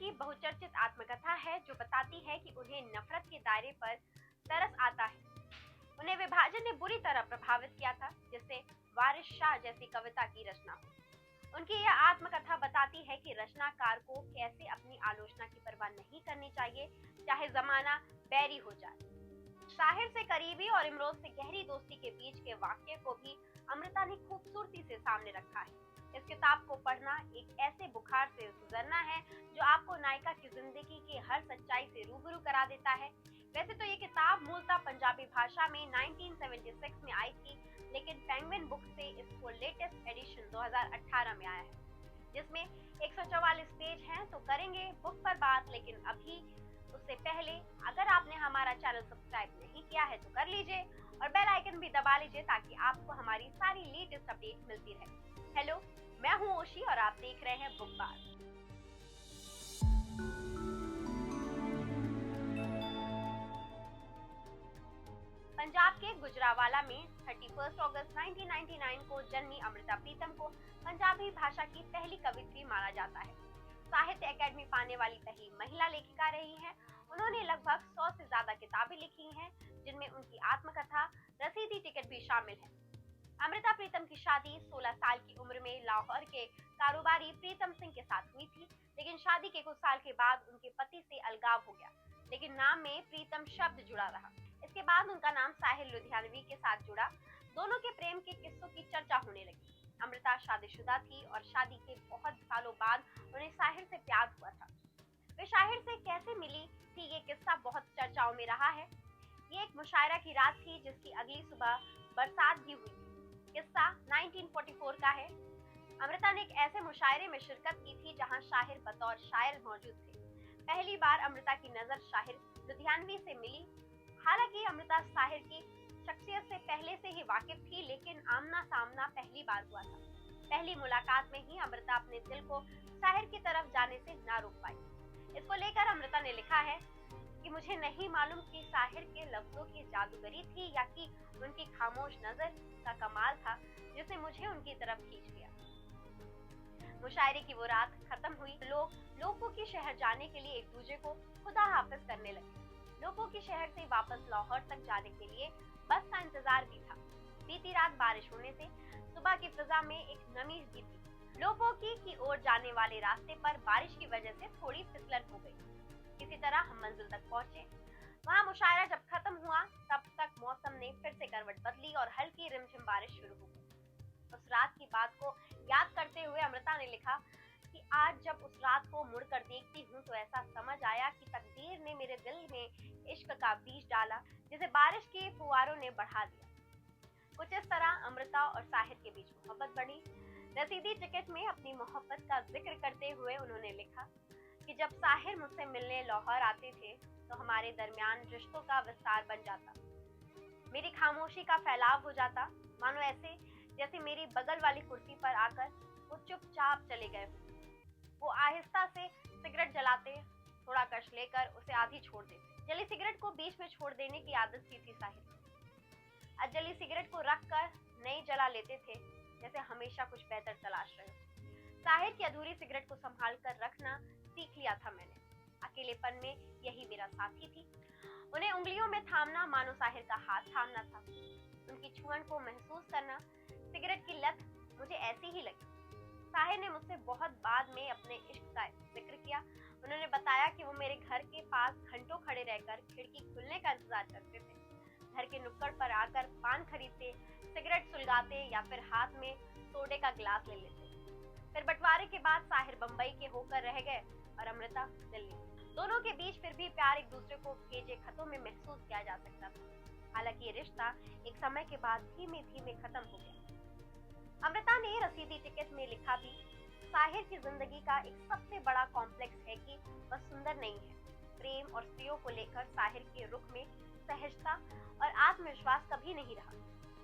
की बहुचर्चित आत्मकथा है जो बताती है कि उन्हें नफरत के दायरे पर तरस आता है। उन्हें विभाजन ने बुरी तरह प्रभावित किया था, जिससे वारिस शाह जैसी कविता की रचना हो। उनकी यह आत्मकथा बताती है कि रचनाकार को कैसे अपनी आलोचना की परवाह नहीं करनी चाहिए, चाहे जमाना बैरी हो जाए। साहिर से करीबी और इमरोज से गहरी दोस्ती के बीच के वाक्य को भी अमृता ने खूबसूरती से सामने रखा है। इस किताब को पढ़ना एक ऐसे बुखार से गुजरना है जो आपको नायिका की जिंदगी की हर सच्चाई से रूबरू करा देता है। वैसे तो ये किताब मूलतः पंजाबी भाषा में 1976 में आई थी, लेकिन पेंगुइन बुक से इसको लेटेस्ट एडिशन 2018 में आया है, जिसमें 144 पेज हैं। तो करेंगे बुक पर बात, लेकिन अभी उससे पहले अगर आपने हमारा चैनल सब्सक्राइब नहीं किया है तो कर लीजिए और बेल आइकन भी दबा लीजिए ताकि आपको हमारी सारी लेटेस्ट अपडेट मिलती रहे। हेलो, मैं हूँ ओशी और आप देख रहे हैं बुक बार। पंजाब के गुजरावाला में 31 अगस्त 1999 को जन्मी अमृता प्रीतम को पंजाबी भाषा की पहली कवियत्री माना जाता है। साहित्य अकेडमी पाने वाली पहली महिला लेखिका रही हैं। उन्होंने लगभग 100 से ज्यादा किताबें लिखी हैं, जिनमें उनकी आत्मकथा रसीदी टिकट भी शामिल है। अमृता प्रीतम की शादी 16 साल की उम्र में लाहौर के कारोबारी प्रीतम सिंह के साथ हुई थी, लेकिन शादी के कुछ साल के बाद उनके पति से अलगाव हो गया, लेकिन नाम में प्रीतम शब्द जुड़ा रहा। इसके बाद उनका नाम साहिर लुधियानवी के साथ जुड़ा। दोनों के प्रेम के किस्सों की चर्चा होने लगी। अमृता शादीशुदा थी और शादी के बहुत सालों बाद उन्हें साहिर से प्यार हुआ था। वे साहिर से कैसे मिली थी, ये किस्सा बहुत चर्चाओं में रहा है। ये एक मुशायरा की रात थी जिसकी अगली सुबह बरसात भी हुई थी। किस्सा 1944 का है। अमृता ने एक ऐसे मुशायरे में शिरकत की थी जहां शाहिर बतौर शायर मौजूद थे। पहली बार अमृता की नजर शाहिर लुधियानवी से मिली। हालांकि अमृता साहिर की शख्सियत से पहले से ही वाकिफ थी, लेकिन आमना सामना पहली बार हुआ था। पहली मुलाकात में ही अमृता अपने दिल को साहिर की तरफ जाने से ना रोक पाई। इसको लेकर अमृता ने लिखा है कि मुझे नहीं मालूम कि साहिर के लफ्जों की जादूगरी थी या कि उनकी खामोश नजर का कमाल था जिसने मुझे उनकी तरफ खींच लिया। मुशायरे की वो रात खत्म हुई। लोग लोगों की शहर जाने के लिए एक दूसरे को खुदा हाफिज करने लगे। लोगों की शहर से वापस लाहौर तक जाने के लिए बस का इंतजार भी था। बीती रात बारिश होने से सुबह की फिजा में एक नमी भी थी। लोगों की ओर जाने वाले रास्ते पर बारिश की वजह से थोड़ी फिसलन हो गई। किसी तरह हम मंजिल तक पहुंचे। वहां मुशायरा जब खत्म हुआ तब तक मौसम ने फिर से करवट बदली और हल्की रिमझिम बारिश शुरू हो गई। उस रात की बात को याद करते हुए अमृता ने लिखा कि आज जब उस रात को मुड़कर देखती हूँ तो ऐसा समझ आया कि तकदीर ने मेरे दिल में इश्क का बीज डाला, जिसे बारिश के फुवारों ने बढ़ा दिया। कुछ इस तरह अमृता और साहिर के बीच मोहब्बत बढ़ी। रसीदी टिकट में अपनी मोहब्बत का जिक्र करते हुए उन्होंने लिखा कि जब साहिर मुझसे मिलने लाहौर आते थे तो हमारे दरमियान रिश्तों का विस्तार बन जाता। मेरी खामोशी का फैलाव हो जाता, मानो ऐसे जैसे मेरी बगल वाली कुर्सी पर आकर वो चुपचाप चले गए। वो आहिस्ता से सिगरेट जलाते, थोड़ा कश लेकर उसे आधी छोड़ देते। जली सिगरेट को बीच में छोड़ देने की आदत सी थी साहिर। जली सिगरेट को रख कर नई जला लेते थे, जैसे हमेशा कुछ बेहतर तलाश रहे हो। साहिर की अधूरी सिगरेट को संभाल कर रखना सीख लिया था मैंने। अकेलेपन में यही मेरा साथी थी। उन्हें उंगलियों में थामना मानो साहिर का हाथ थामना था। उनकी छुअन को महसूस करना। सिगरेट की लत मुझे ऐसी ही लगी। साहिर ने मुझसे बहुत बाद में अपने इश्क का जिक्र किया। उन्होंने बताया कि वो मेरे घर के पास घंटों खड़े रहकर खिड़की खुलने का इंतजार करते थे। घर के नुक्कड़ पर आकर पान खरीदते, सिगरेट सुलगाते या फिर हाथ में सोडे का गिलास ले लेते। फिर बंटवारे के बाद साहिर बंबई के होकर रह गए और अमृता दिल्ली। दोनों के बीच फिर भी प्यार एक दूसरे को भेजे खतों में महसूस किया जा सकता था। हालांकि ये रिश्ता एक समय के बाद धीमे धीमे खत्म हो गया। अमृता ने रसीदी टिकट में लिखा भी, साहिर की जिंदगी का एक सबसे बड़ा कॉम्प्लेक्स है कि वह सुंदर नहीं है। प्रेम और स्त्रियों को लेकर साहिर के रुख में सहजता और आत्मविश्वास कभी नहीं रहा।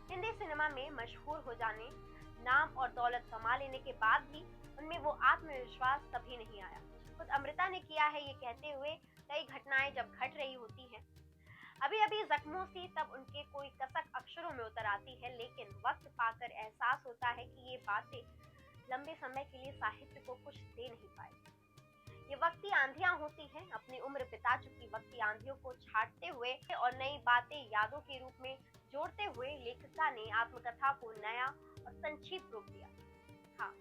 हिंदी सिनेमा में मशहूर हो जाने, नाम और दौलत कमा लेने के बाद भी उनमें वो आत्मविश्वास कभी नहीं आया। खुद अमृता ने किया है ये कहते हुए, कई घटनाएं जब घट रही होती हैं अभी अभी जख्मों से, तब उनके कोई कसक अक्षरों में उतर आती है, लेकिन वक्त पाकर एहसास होता है कि ये बातें लंबे समय के लिए साहित्य को कुछ दे नहीं पाए। ये वक्ती आंधियां होती हैं, अपनी उम्र बिता चुकी वक्ती आंधियों को छाटते हुए और नई बातें यादों के रूप में जोड़ते हुए लेखिका ने आत्मकथा को नया और संक्षिप्त रूप दिया। हाँ,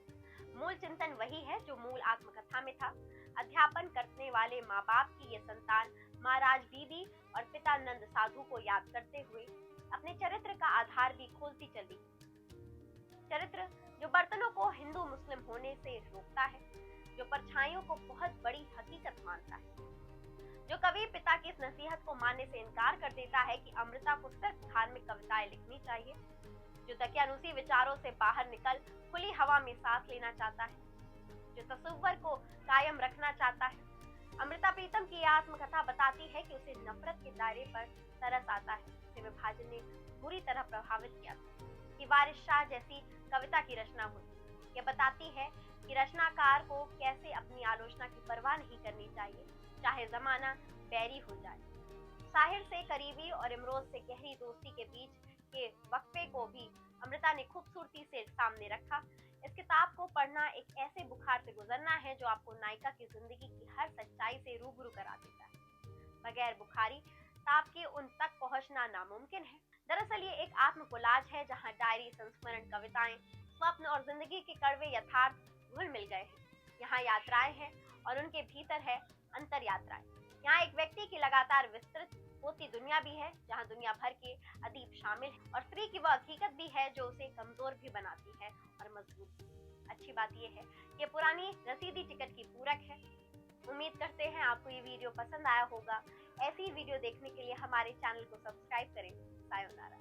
मूल चिंतन वही है जो मूल आत्मकथा में था। अध्यापन करने वाले माँ बाप की ये संतान महाराज बीबी और पिता नंद साधु को याद करते हुए अपने चरित्र का आधार भी खोलती चली। चरित्र जो बर्तनों को हिंदू मुस्लिम होने से रोकता है, जो परछाइयों को बहुत बड़ी हकीकत मानता है, जो कभी पिता की इस नसीहत को मानने से इनकार कर देता है कि अमृता को सिर्फ धार्मिक कविताएं लिखनी चाहिए, जो दकियानुसी विचारों से बाहर निकल खुली हवा में सांस लेना चाहता है, जो तस्वुर को कायम रखना चाहता है। अमृता प्रीतम की यह आत्मकथा बताती है कि उसे नफरत के दायरे पर तरस आता है, उसे विभाजन ने बुरी तरह प्रभावित किया कि वारिस शाह जैसी कविता की रचना हुई। यह बताती है कि रचनाकार को कैसे अपनी आलोचना की परवाह नहीं करनी चाहिए, चाहे जमाना बैरी हो जाए। साहिर से करीबी और इमरोज से गहरी दोस्ती के बीच के वक्फे को भी अमृता ने खूबसूरती से सामने रखा। इस किताब को पढ़ना एक ऐसे बुखार से गुजरना है जो आपको नायिका की जिंदगी की हर सच्चाई से रूबरू करा देता है। बगैर बुखारी ताप के उन तक पहुंचना नामुमकिन है। दरअसल ये एक आत्म कोलाज है जहां डायरी, संस्मरण, कविताएं, स्वप्न और जिंदगी के कड़वे यथार्थ घुल मिल गए हैं। यहाँ यात्राएं हैं और उनके भीतर है अंतर यात्राएं। यहाँ एक व्यक्ति की लगातार विस्तृत होती दुनिया भी है जहाँ दुनिया भर के अदीब शामिल है, और स्त्री की वह हकीकत भी है जो उसे कमजोर भी बनाती है और मजबूत भी। अच्छी बात यह है कि पुरानी रसीदी टिकट की पूरक है। उम्मीद करते हैं आपको ये वीडियो पसंद आया होगा। ऐसी वीडियो देखने के लिए हमारे चैनल को सब्सक्राइब करें। सायोनारा।